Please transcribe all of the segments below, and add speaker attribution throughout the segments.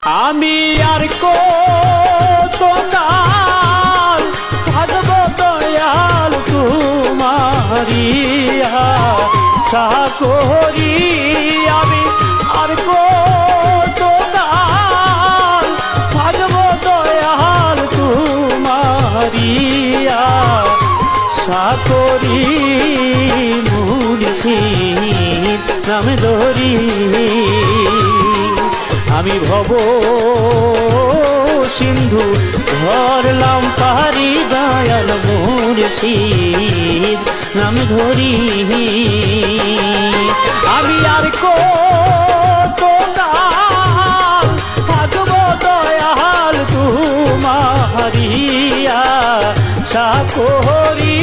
Speaker 1: আমি আর কত কাল থাকব দয়াল তোমারি আশা করি। আমি আর কত কাল থাকব দয়াল তোমারি আশা করি। মুর্শিদ নাম ধরি আমি ভব সিন্ধু ধরলাম পারি দয়াল মুর্শিদ নাম ধরি। আমি আর কত কাল থাকব দয়াল তোমারি আশা করি।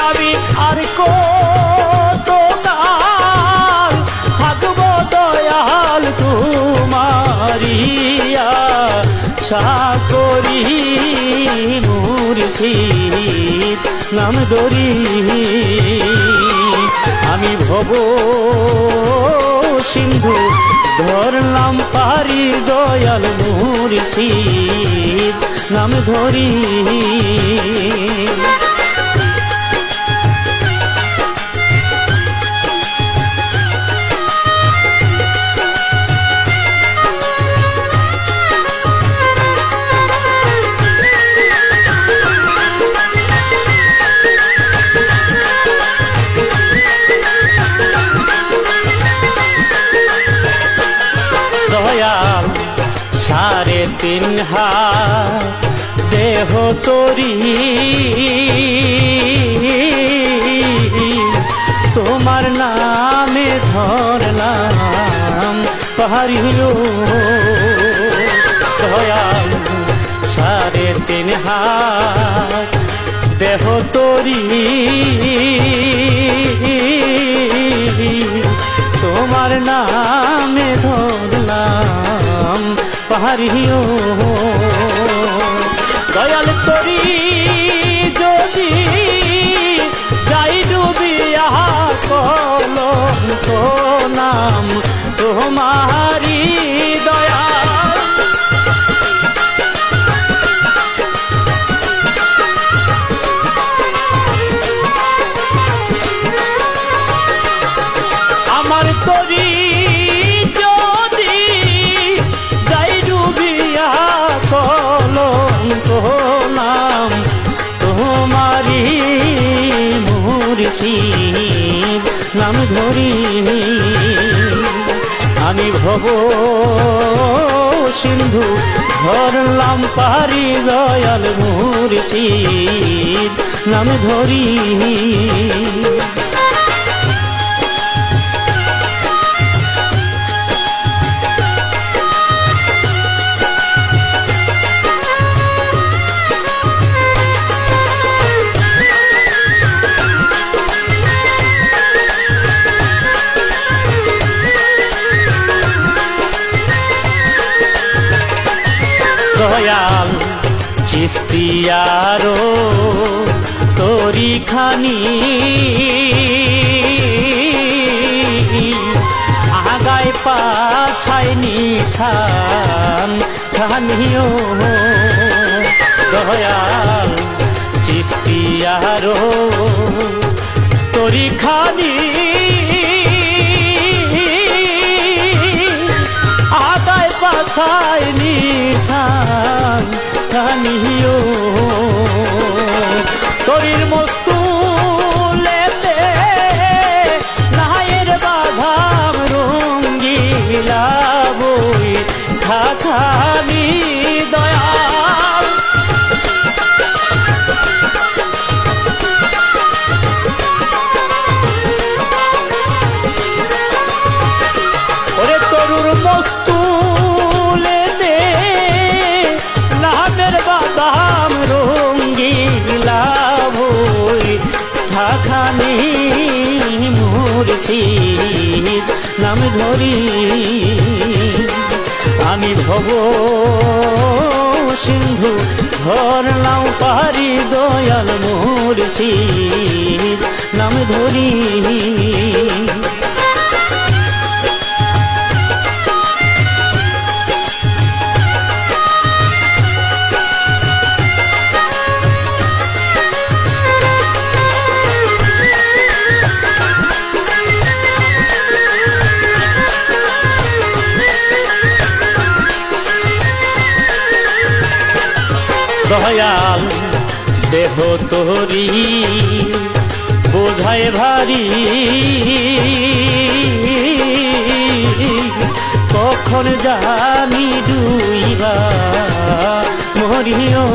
Speaker 1: আমি আর কত কাল থাকব দয়াল তোমারি আশা করি। মুর্শিদ নাম ধরি আমি ভব সিন্ধু ধরলাম পারি দয়াল মুর্শিদ নাম ধরি। দয়াল 3.5 হাত দেহ তরি তোমার নামে ধরলাম পাহাড়িও। দয়াল 3.5 হাত দেহ তরি তোমার নামে ধরলাম পাহাড়িও। দয়াল তরি যদি যাই ডুবিয়া কলঙ্ক নাম তোমারি দয়াল। আমার তরি যদি যাই ডুবিয়া কলঙ্ক নাম তোমারি মুর্শিদ নাম ধরি আমি ভব সিন্ধু ধরলাম পারি দয়াল মুর্শিদ নাম ধরি। দয়াল চিস্তিয়ারো তরি খানি আগায় পাছায় নিশান খানিও। দয়াল চিস্তিয়ারো তরি খানি আগায় পাছায় নিশান খানিও। তরির মস্তুলেতে নায়ের বাধাম রঙ্গিলা বই খাখানি দয়াল। ওরে তরুর মস্তুলেতে নামের বাদাম রঙ্গিলা বই খাখানি মুর্শিদ নাম ধরি আমি ভব সিন্ধু ধরলাম পারি দয়াল মুর্শিদ নাম ধরি। দয়াল দেহ তোরি বোঝায় ভারী, কখন জানি ডুইবা মরিও।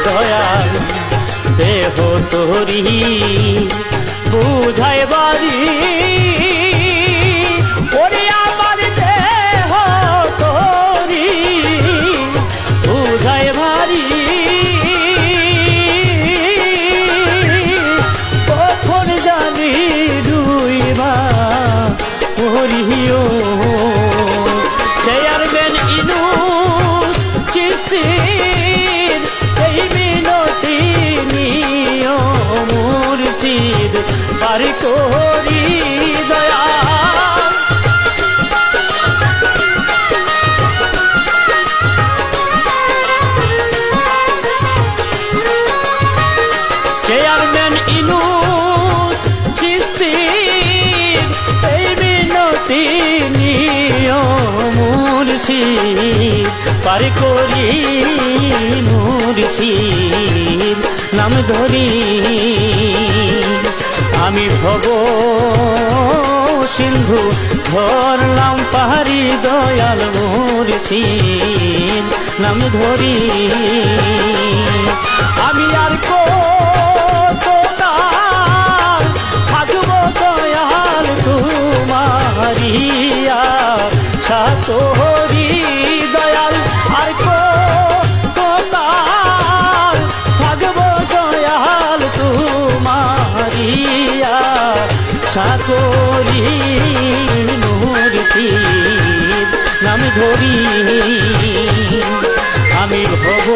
Speaker 1: দয়াল দেহ তোরি বোঝায় ভারী, ওরে আমার দেহ তোরি বোঝায় ভারী, কখন জানি ডুইবা মরিও। চেয়ারম্যান ইনুস চিশতির এই মিনতি নিও মুর্শিদ পার করি দয়াল। চেয়ারম্যান ইনুস চিশতির এই মিনতি নিও মুর্শিদ পার করি মুর্শিদ নাম ধরি। আমি ভব সিন্ধু ধরলাম পাহাড়ি দয়াল মুর্শিদ নাম ধরি। আমি আর কতকাল থাকবো দয়াল তোমারিয়া সাতরি দয়াল, আর কতকাল থাকবো দয়াল তোমারিয়া সাতরি মুর্শিদ নাম ধরি। আমি ভব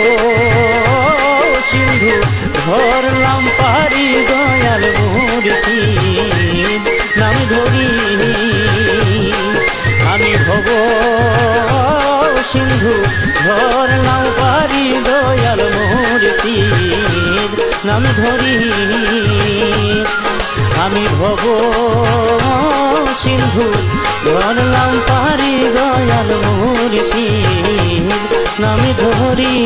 Speaker 1: সিন্ধু ধরলাম পারি দয়াল মুর্শিদ নাম ধরি। আমি ভব সিন্ধু ধরলাম পারি দয়াল মুর্শিদ নাম ধরি। আমি ভব সিন্ধু ধরলাম পারি দয়াল মুর্শিদ নাম ধরি।